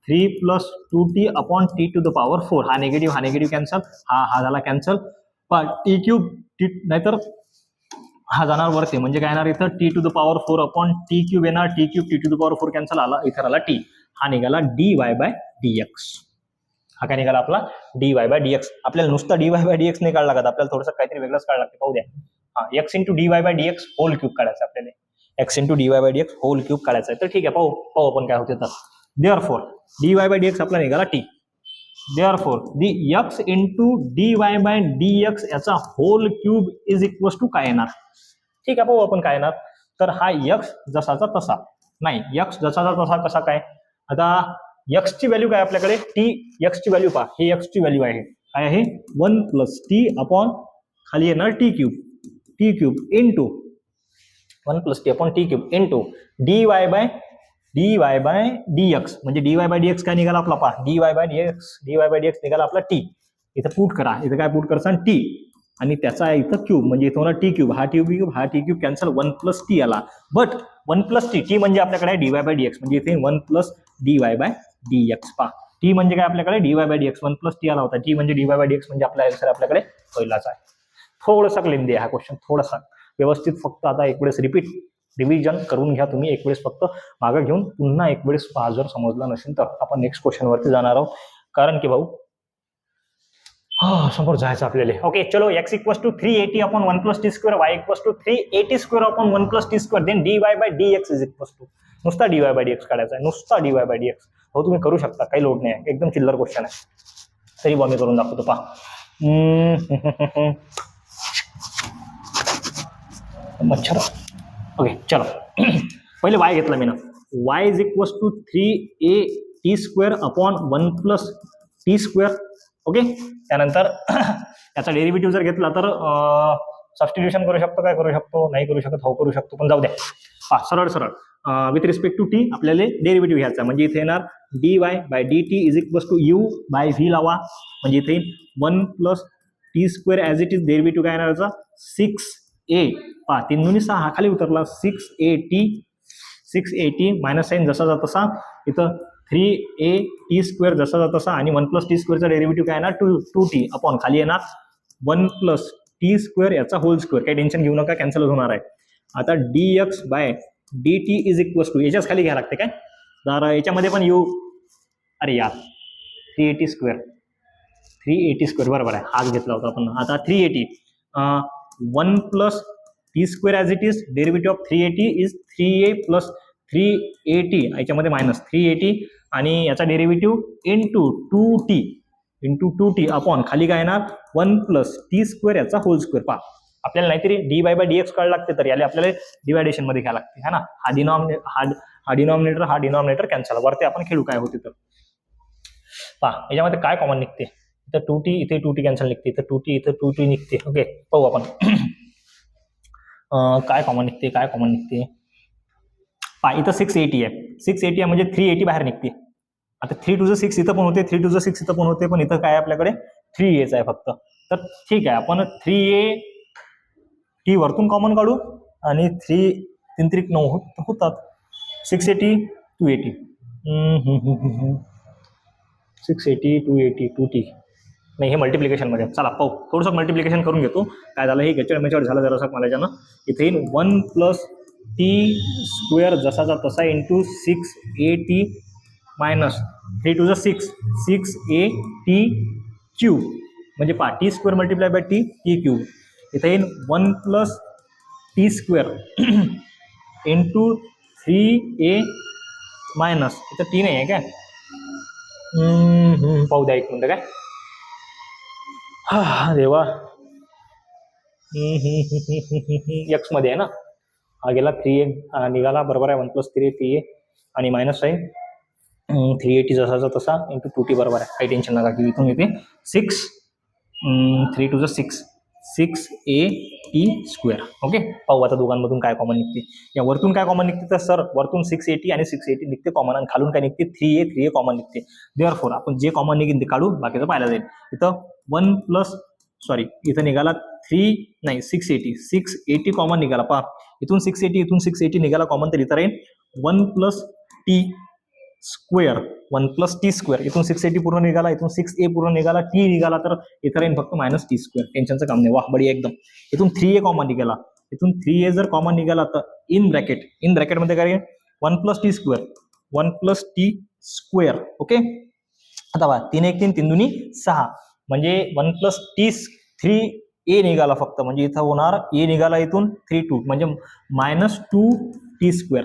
-3 plus 2t upon t to the power 4. हा निगेटिव्ह कॅन्सल, हा झाला कॅन्सल. पण टी क्यूब नाहीतर हा जाणार वरती, म्हणजे काय येणार इथं t to the power 4 upon t cube येणार. T cube t to the power 4 cancel आला, इथं आला टी. हा निघाला dy बाय dx. हा काय निघाला आपला dy बाय dx. आपल्याला नुसता dy बाय dx नाही काढला लागत, आपल्याला थोडंसं काहीतरी वेगळंच काढलं लागतं. पाहू द्या. हा x into dy bye dx whole cube काढायचा आपल्याला. x into dy bye dx whole cube काढायचा आहे. तर ठीक आहे, पाहू आपण काय होते तर. देअरफॉर dy बाय dx आपला निघाला t. Therefore x into dy bye dx याचा whole cube is equals to काय येणार. ठीक आहे, पाहू आपण काय येणार. तर हा x जसाचा तसा नाही, x जसाचा तसा कसा काय. आता x ची व्हॅल्यू काय आपल्याकडे, x ची व्हॅल्यू पहा, हे x ची व्हॅल्यू आहे, काय आहे 1 प्लस टी अपॉन खाली येणार t cube into 1 plus t upon t cube into dy bye dx, म्हणजे dy बाय dx काय निघाला आपला. पहा dy बाय dx निघाला आपला टी. इथं पुट करा, इथं काय पुट करसान टी, आणि त्याचा इथं क्यूब, म्हणजे इथं होणार टी क्यूब, हा t cube cancel, 1 plus t आला. बट 1 प्लस टी म्हणजे आपल्याकडे dy बाय dx, म्हणजे इथे 1 प्लस dy बाय dx. पहा टी म्हणजे काय आपल्याकडे dy bye dx, 1 plus t आला होता. टी म्हणजे dy बाय dx, म्हणजे आपला आन्सर आपल्याकडे पहिलाच आहे. थोडासा लेंदी आहे हा क्वेश्चन, थोडासा व्यवस्थित. फक्त आता एक वेळेस रिव्हिजन करून घ्या तुम्ही, एक वेळेस फक्त मागं घेऊन पुन्हा एक वेळेस पहा. जर समजला नसेल तर आपण नेक्स्ट क्वेश्चन वरती जाणार आहोत, कारण की भाऊ समोर जायचं आपल्याला. ओके चलो, x equals to 380 upon 1 plus t square, y equals to 380 square upon 1 plus t square, then dy bye dx is equals to, नुसता dy बाय dx काढायचा आहे, नुसता dy बाय dx. हो तुम्ही करू शकता, काही लोड नाही आहे, एकदम चिल्लर क्वेश्चन आहे, तरी मी करून दाखवतो. पहा मच्छर. ओके चलो, पहिले y घेतला मी ना, y is equals to 3a square upon 1 plus t square. Okay, त्यानंतर याचा डेरिव्हेटिव्ह जर घेतला तर सबस्टिट्यूशन करू शकतो, काय करू शकतो, नाही करू शकत, हो करू शकतो, पण जाऊ द्या. सरळ विथ रिस्पेक्ट टू टी आपल्याला डेरिव्हेटिव्ह घ्यायचा, म्हणजे इथे येणार dy by dt is equals to u by v लावा, म्हणजे इथे 1 plus t square as it is derivative काय येणार याचा 6a पहा 3 दुनी 6 हा खाली उतरला 6at मायनस साईन जसा जात तसा इथं 3a स्क्वेअर जसा जात तसा आणि 1 + t स्क्वेअरचा डेरिव्हेटिव्ह काय येणार 2t अपॉन खाली येणार 1 + t स्क्वेअर याचा होल स्क्वेअर. काही टेन्शन घेऊ नका, कॅन्सल होणार आहे. आता dx by dt is equals to याच्याच खाली घ्यायला लागते काय, तर याच्यामध्ये पण येऊ अरे यार 380 स्क्वेअर बरोबर आहे, हाच घेतला होता आपण. आता 380 1 + t square as it is derivative of 380 is 3a + 380 याच्यामध्ये मायनस 380 आणि याचा डेरिव्हेटिव्ह इंटू 2t अपॉन खाली काय येणार 1 + t स्क्वेअर याचा होल स्क्वेअर. पहा आपल्याला नाहीतरी dy/dx कळलं लागते, तर याला आपल्याला डिवायडेशन मध्ये घ्यायला लागते है ना. हा डिनॉमिनेटर कॅन्सल, वरती आपण खेळू काय होते तर. पहा याच्यामध्ये काय कॉमन निघते, इथं 2t इथे 2t कॅन्सल निघते, इथं 2t इथं 2t निघते. ओके पाहू आपण काय कॉमन निघते. पहा इथं 680 आहे, 680 म्हणजे 380 बाहेर निघते. आता 3 to the 6 इथं पण होते, 3 to the 6 इथं पण होते, पण इथं काय आपल्याकडे 3aच आहे फक्त. तर ठीक आहे, आपण 3a वरतून कॉमन काढू आणि 3 3 9 होतात. 680 280 680 280 2t नाही, हे मल्टिप्लिकेशनमध्ये. चला पाहू, थोडंसं मल्टिप्लिकेशन करून घेतो. काय झालं हे गचड झालं जरासं मला याच्यानं. इथे येईल 1 + t स्क्वेअर जसाचा तसा into 6at minus 3 to the 6 6at cube म्हणजे पहा t square multiply by t cube. इथे येईल 1 + t square into 3a minus इथं t नाही आहे काय, पाहू द्या एक मिनटं काय. हा देवा एक्स मध्ये आहे ना, हा गेला 3a निघाला बरोबर आहे. 1 + 3a आणि मायनस साईन 380 जसाचा तसा इंटू 2t बरोबर आहे. काही टेन्शन नका की इथून येते 6 3 to the 6 6at square. Okay पाहू आता दोघांमधून काय कॉमन निघते. या वरतून काय कॉमन निघते तर सर वरतून 680 आणि 680 निघते कॉमन, आणि खालून काय निघते 3a कॉमन निघते. देअरफॉर आपण जे कॉमन निघेल ते काढू, बाकीचं पाहिलं जाईल. इथं 1 + इथं निघाला 680 कॉमन निघाला. पहा इथून 680 निघाला कॉमन, तर इथं राहील 1 + t स्क्वेअर 1 + t स्क्वेअर. इथून 680 पूर्ण निघाला, इथून 6a पूर्ण निघाला, t निघाला, तर इथं राहील फक्त -t स्क्वेअर. टेन्शनचं काम नाही, वाह बढिया एकदम. इथून 3a कॉमन निघाला, इथून 3a जर कॉमन निघाला तर इन ब्रॅकेटमध्ये काय 1 + t square 1 + t square. Okay आता पहा 3 1 3 3 दुनी 6 म्हणजे 1 + t 3a निघाला फक्त, म्हणजे इथं होणार a निघाला इथून 3 2 म्हणजे -2t स्क्वेअर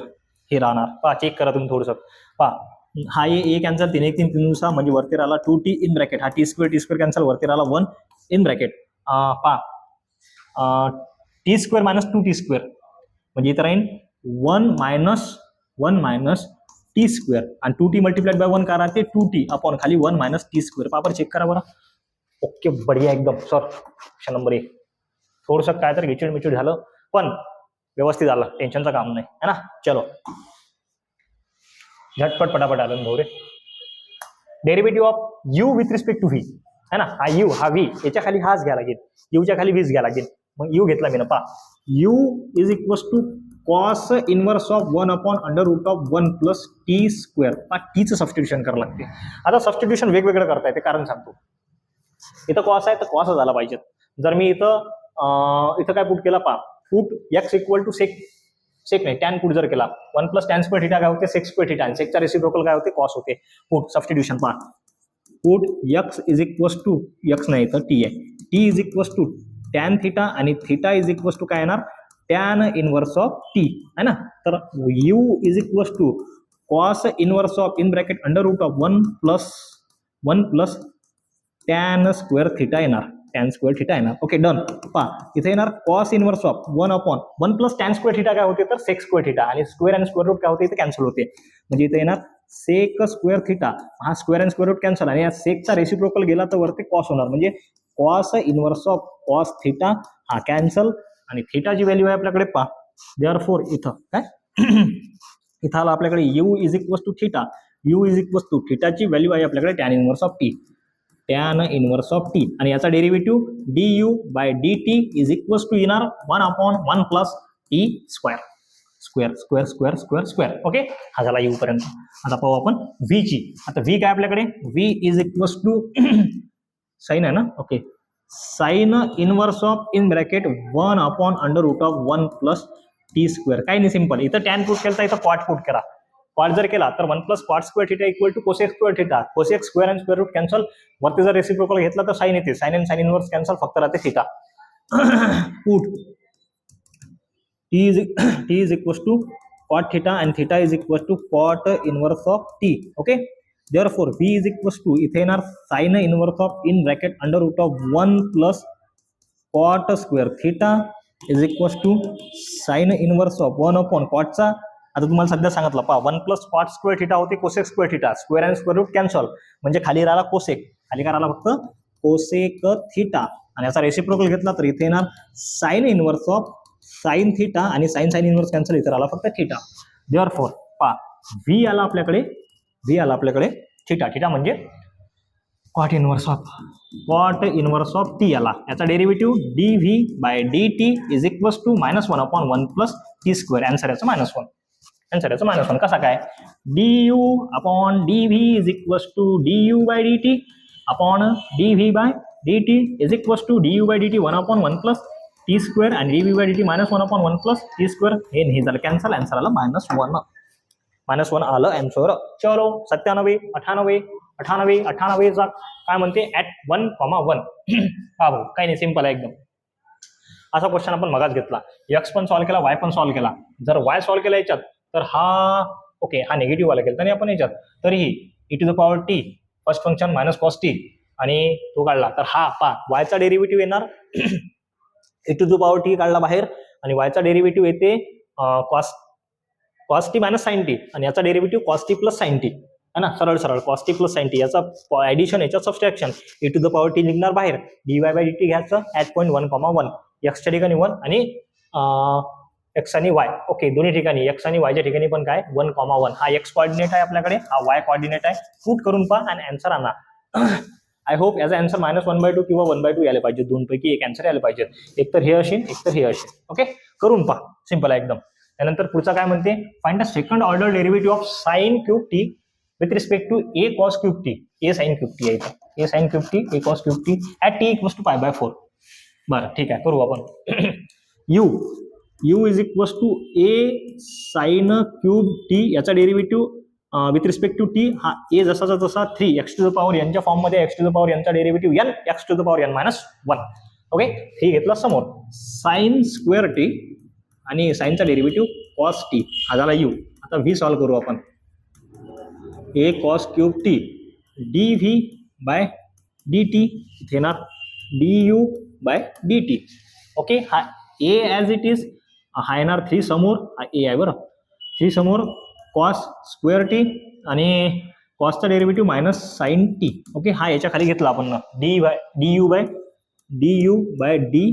हे राहणार. पहा चेक करा तुम्ही थोडंसं. पहा हा ए कॅन्सल 3 1 3 3 6 म्हणजे वरती राहिला 2t इन ब्रॅकेट, हा t स्क्वेअर कॅन्सल वरती राहिला 1 इन ब्रॅकेट. पहा t स्क्वेअर - 2t स्क्वेअर म्हणजे इथं राहील 1 - t स्क्वेअर आणि 2t मल्टिप्लाइड बाय 1 करा ते 2t अपॉन खाली 1 - t स्क्वेअर. पापर चेक करा बरं. ओके बढिया एकदम सर. ऑप्शन नंबर 1 थोडंसं काय तर गिचिड झालं पण व्यवस्थित झालं, टेन्शनचं काम नाही है ना. चलो झटपट पटापट आलं भाऊ रे. Derivative of u with respect to v है ना, हा u हा v याच्या खाली हाच घ्या लागेल, यूच्या खाली v's घ्या लागेल. मग u घेतला मी ना. पहा u is equals to cos inverse of 1/√1 + t square. टीचं सबस्टिट्यूशन करावं लागते. आता सबस्टिट्यूशन वेगवेगळं करता येते, कारण सांगतो. इथं कॉस आहे तर कॉस झाला पाहिजे. जर मी इथं काय पुट केला, पहा पुट x = सेक नाही टॅन पुट जर केला 1 + tan स्क्वेअर थीटा काय होते सेक स्क्वेअर थीटा, आणि सेकचा रेसिप्रोकल काय होते कॉस होते. पुट सबस्टिट्यूशन पहा put x is equals to x नाही तर t आहे, t is equals to tan theta आणि थीटा इज इक्वल्स टू काय येणार टॅन इनवर्स ऑफ t है ना. तर u is equals to cos inverse of in bracket √1 + tan square theta येणार, टॅन स्क्वेअर थीटा येणार. Okay done. पहा इथे येणार cos inverse of 1/1 + tan square theta काय होते तर सेक स्क्वेअर थीटा, आणि स्क्वेअर आणि स्क्वेअर रूट काय होते इथे कॅन्सल होते, म्हणजे इथे येणार सेक स्क्वेअर थीटा. हा स्क्वेअर आणि स्क्वेअर रूट कॅन्सल, आणि या सेकचा रेसिप्रोकल गेला तर वरती कॉस होणार, म्हणजे cos inverse of cos theta हा कॅन्सल, आणि थीटाची व्हॅल्यू आहे आपल्याकडे. पहा देअरफॉर इथं काय इथं आला आपल्याकडे u is equals to theta, u is equals to थीटाची व्हॅल्यू आहे आपल्याकडे tan inverse of t. Tan inverse of t आणि याचा derivative du by dt is equals to येणार 1/1 plus t square square square square square square. Okay, हा झाला u पर्यंत. आता पाहू आपण v ची. आता v काय आपल्याकडे, v is equals to sine आहे ना. Okay, sine inverse of in bracket 1/√1 plus t square. काही नाही, सिंपल. इथं टॅन पुट केला, इथं कॉट पुट करा. कॉट जर केला तर 1 plus cot square theta equal to cosec square theta. Cosec square आणि स्क्वेअर रूट कॅन्सल. वरती जर रेसिप्रोकल घेतला तर साइन येते. साइन आणि साइन इनवर्स कॅन्सल, फक्त राहते theta. Put t is equals to cot theta and theta is equals to cot inverse of t. Okay, therefore v is equals to इथे येणार sin inverse of in bracket √1 plus cot square theta is equals to sin inverse of 1 cot चा. आता तुम्हाला सध्या सांगितलं पहा, 1 प्लस कॉट स्क्वेअर थिटा होते कोसेक स्क्वेअर थिटा. स्क्वेअर आणि स्क्वेअर रूट कॅन्सल, म्हणजे खाली राहिला कोसेक. खाली काय राहिला फक्त कोसेक थिटा. आणि याचा रेसिप्रोकल घेतला तर इथे येणार sine inverse of sine theta आणि साइन साइन इनवर्स कॅन्सल, इथे आला फक्त थिटा. देअरफॉर पहा, v आला आपल्याकडे थिटा. थिटा म्हणजे कॉट इनवर्स ऑफ टी आला. याचा derivative dv by dt is equals to -1/1 plus t square. Answer याचं -1. कसा काय, du upon dv is equals to du by dt upon dv by dt is equals to du by dt 1/1 plus t square आणि dv by dt -1/1 plus t square. हे नाही झालं कॅन्सल, आन्सर आला -1 आलं आन्सर. चलो 97, 98 चा काय म्हणते ऍट 1,1. हा भाऊ काही नाही, सिंपल आहे एकदम. असा क्वेश्चन आपण मगाच घेतला. एक्स पण सॉल्व्ह केला, वाय पण सॉल्व्ह केला. जर वाय सॉल्व्ह केला याच्यात तर हा ओके, हा निगेटिव्ह वाला केला. आणि आपण याच्यात तरीही e⁻t first function minus cos t आणि तो काढला तर हा पा वायचा डेरिव्हेटिव्ह येणार e⁻t काढला बाहेर आणि वायचा डेरिव्हेटिव्ह येते cos t minus sine t आणि याचा derivative cos t plus sine t है ना. सरळ cos t plus sine t याचा ऍडिशन, याचा सबस्ट्रॅक्शन. e⁻t निघणार बाहेर, dy बाय dt घ्यायचं ऍट पॉईंट 1,1. एक्सच्या ठिकाणी 1 आणि एक्स आणि वाय. ओके, दोन्ही ठिकाणी एक्स आणि वायच्या ठिकाणी पण काय 1,1. हा एक्स कोऑर्डिनेट आहे आपल्याकडे, हा वाय कोऑर्डिनेट आहे. पुट करून पहा आणि आन्सर आणा. आय होप याचा आन्सर -1/2 किंवा 1/2 यायला पाहिजे. दोनपैकी एक आन्सर यायला पाहिजे. एक तर हे असेल, एक तर हे असेल. ओके, करून पहा, सिंपल आहे एकदम. त्यानंतर पुढचा काय म्हणते, find the second order derivative of sine cube t with respect to a cos cube t. A sine cube t आहे, a sine cube t, a cos cube t at t equals to π/4. बरं ठीक आहे, करू आपण. u is equals to a sine cube t. याचा derivative with respect to t हा ए जसाचा तसा 3 x⁻n च्या फॉर्म मध्ये. x⁻n चा डेरिव्हेटिव्ह n x⁻n-1. ओके, 3 घेतला समोर. साइन स्क्वेअर टी आणि साइनचा डेरिव्हेटिव्ह कॉस टी, हा झाला u. आता v सॉल्व्ह करू आपण. A cos cube t dv by dt इथे येणार du बाय dt. ओके, हा a ॲज इट इज, हा येणार 3 समोर, हा a आहे बरं. 3 समोर कॉस स्क्वेअर टी आणि कॉसचा derivative minus sine t. Okay, हा याच्या खाली घेतला आपण du by d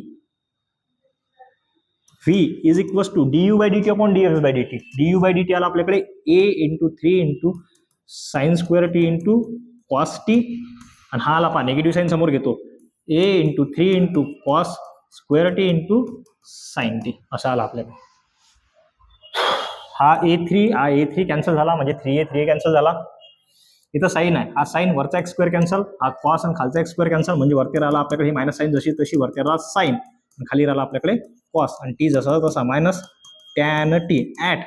v is equals to du by dt upon dx by dt. du by dt आला आपल्याकडे a into 3 into sine square t into cos t आणि हा आला पहा निगेटिव्ह साइन समोर घेतो, a into 3 into cos square t into sine t असा आला आपल्याकडे. हा a3 कॅन्सल झाला, म्हणजे 3a कॅन्सल झाला. इथं साइन आहे, हा साइन वरचा एक स्क्वेअर कॅन्सल, हा कॉस आणि खालचा एक स्क्वेअर कॅन्सल, म्हणजे वरती राहिला आपल्याकडे ही मायनस साइन जशी तशी वरती राहिला साइन आणि खाली राहिला आपल्याकडे कॉस आणि टी जसा तसा मायनस टॅन टी ऍट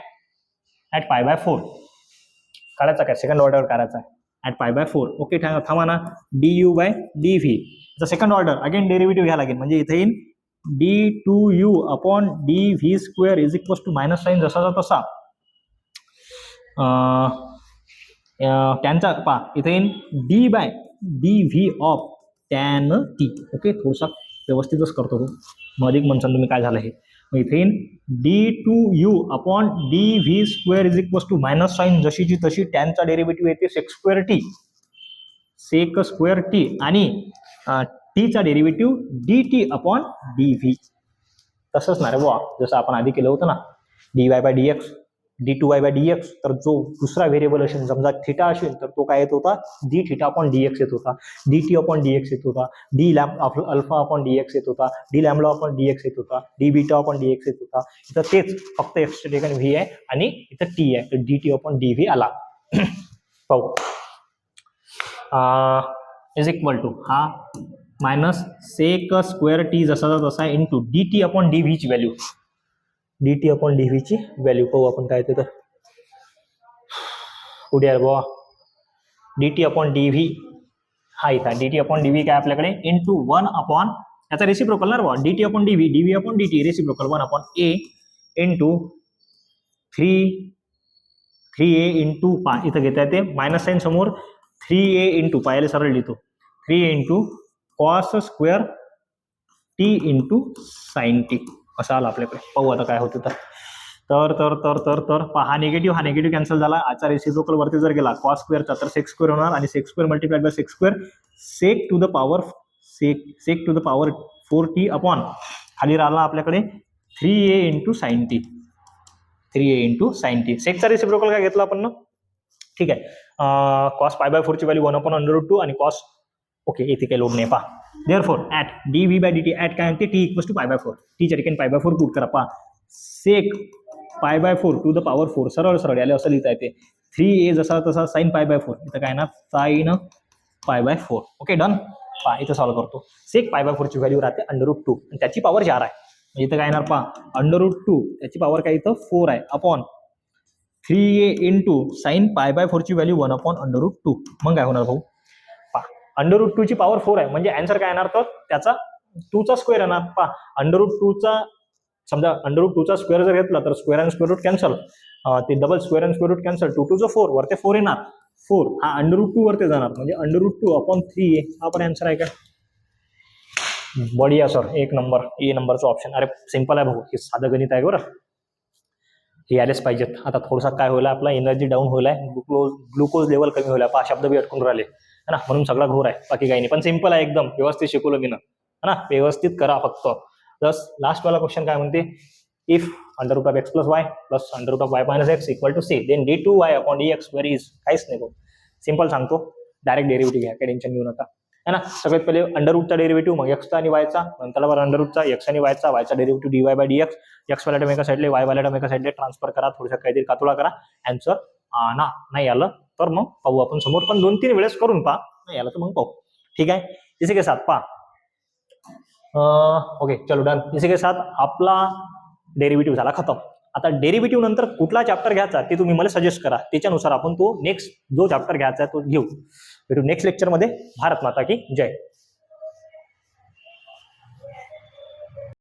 π/4. काढायचा काय सेकंड ऑर्डर काढायचा आहे ऍट π/4. ओके, थांबा ना. du by dv second order again derivative घ्यायला लागेल, म्हणजे इथे येईल d2u upon dv square is equals to minus sine जसाचा तसा टॅनचा पा इथे येईल d by dv of tan t. Okay, थोडासा व्यवस्थितच करतो हो, मग अधिक म्हणसान तुम्ही काय झालं हे. मग इथे येईल d2u upon dv square is equals to minus sine जशीची तशी टॅनचा डेरिव्हेटिव्ह येते सेक स्क्वेअर टी आणि टीचा डेरिव्हेटिव्ह dt अपॉन dv. तसंच ना रे बुवा, जसं आपण आधी केलं होतं ना dy bye dx d2y by dx, तर जो दुसरा व्हेरिएबल असेल समजा थिटा असेल तर तो काय येत होता d थिटा अपॉन dx येत होता, dt अपॉन dx येत होता, d अल्फा अपॉन dx येत होता, d लॅम्बडा अपॉन dx येत होता, d बीटा अपॉन dx येत होता. इथं तेच फक्त x च्या ठिकाणी v आहे आणि इथं t आहे, तर dt अपॉन dv आला. पाहू इज इक्वल टू हा मायनस सेक स्क्वेअर टी जसा तसा इंटू dt अपॉन dv ची व्हॅल्यू, dt अपॉन dv ची व्हॅल्यू पाहू आपण काय येतं. कुठे आहे बाबा dt अपॉन dv, हा इथं dt अपॉन dv काय आपल्याकडे इंटू 1 अपॉन याचा रेसिप्रोकल ना बाबा, dt upon dv, dv upon dt reciprocal 1 upon a into 3a into पा, इथं घेता येते मायनस साईन समोर, 3a इंटू पायाला सरळ लिहितो 3 into cos square t into sine T असं आलं आपल्याकडे. पाहू आता काय होतं. तर हा निगेटिव्ह कॅन्सल झाला. आजचा रेसिप्रोकल वरती जर गेला कॉस स्क्वेअरचा तर सेक स्क्वेअर होणार आणि sec square multiplied by sec square, sec to the power 4t upon खाली राहिला आपल्याकडे 3a into sine t, 3a into sine t. सेकचा रेसिप्रोकल काय घेतला आपण ना, ठीक आहे. कॉस पाय बाय 4 ची व्हॅल्यू 1 अपॉन √2 आणि कॉस ओके इथे काही लोड नाही पहा. Therefore at dv by dt at काय म्हणते t equals to pi by 4, t च्या ठिकाणी पाय बाय 4 पुट करा. पहा सेक पाय बाय 4 टू द पॉवर 4 सरळ सरळ याला असं लिहिता येते 3a जसा तसा साइन पाय बाय 4, इथं काय ना sign pi by 4. Okay done. पहा इथं सॉल्व्ह करतो. सेक पाय बाय 4 ची व्हॅल्यू राहते √2 आणि त्याची पॉवर 4 आहे, म्हणजे इथं काय येणार पहा √2 त्याची पॉवर काय इथं 4 आहे upon 3a into sine pi by 4 ची व्हॅल्यू 1 अपॉन √2. मग काय होणार भाऊ, पहा √2 ची पॉवर 4 आहे म्हणजे आन्सर काय येणार तर त्याचा 2 चा स्क्वेअर येणार. पहा √2 चा समजा √2 चा स्क्वेअर जर घेतला तर स्क्वेअर आणि स्क्वेअर रूट कॅन्सल, ते डबल स्क्वेअर आणि स्क्वेअर रूट कॅन्सल, 2 2 4 वरते 4 येणार, 4 हा √2 वरती जाणार म्हणजे √2 अपॉन 3a हा पण आन्सर आहे का. बढिया सर, एक नंबर, ए नंबरचा ऑप्शन. अरे सिंपल आहे भाऊ, हे साधं गणित आहे बरं, हे आलेच पाहिजेत. आता थोडासा काय होईल आपला एनर्जी डाऊन होईल आहे, ग्लुकोज लेवल कमी होईल आहे, 5 शब्द बी अटकून राहिले है ना, म्हणून सगळा घोर आहे, बाकी काही नाही. पण सिंपल आहे एकदम, व्यवस्थित शिकवलं मी ना है ना, व्यवस्थित करा फक्त. प्लस लास्ट वाला क्वेश्चन काय म्हणते, if √x plus y plus √y minus x equal to c then d2y upon dx where is, काहीच नाही भाऊ, सिंपल सांगतो, डायरेक्ट डेरिव्हेटिव्ह घ्या, काही टेन्शन घेऊ नका है ना. सगळ्यात पहिले √चा डेरिव्हेटिव्ह, मग एक्सचा आणि वायचा, नंतर √चा एक्स आणि वायचा derivative dy bye dx, x वाला टर्म एका साईडले वाय वाला टर्म एका साईडले ट्रान्सफर करा, थोडंसं काहीतरी कातोळा करा, आन्सर नाही आलं तर मग पाहू आपण समोर, पण 2-3 वेळेस करून पहा, नाही आलं तर मग पाहू. ठीक आहे, इसी के साथ पहा ओके चलो डन. इसी के साथ आपला डेरिव्हेटिव्ह झाला खतम. आता डेरिव्हेटिव्ह नंतर कुठला चॅप्टर घ्यायचा ते तुम्ही मला सजेस्ट करा, त्याच्यानुसार आपण तो नेक्स्ट जो चॅप्टर घ्यायचा आहे तो घेऊ. भेटू नेक्स्ट लेक्चरमध्ये. भारत माता की जय.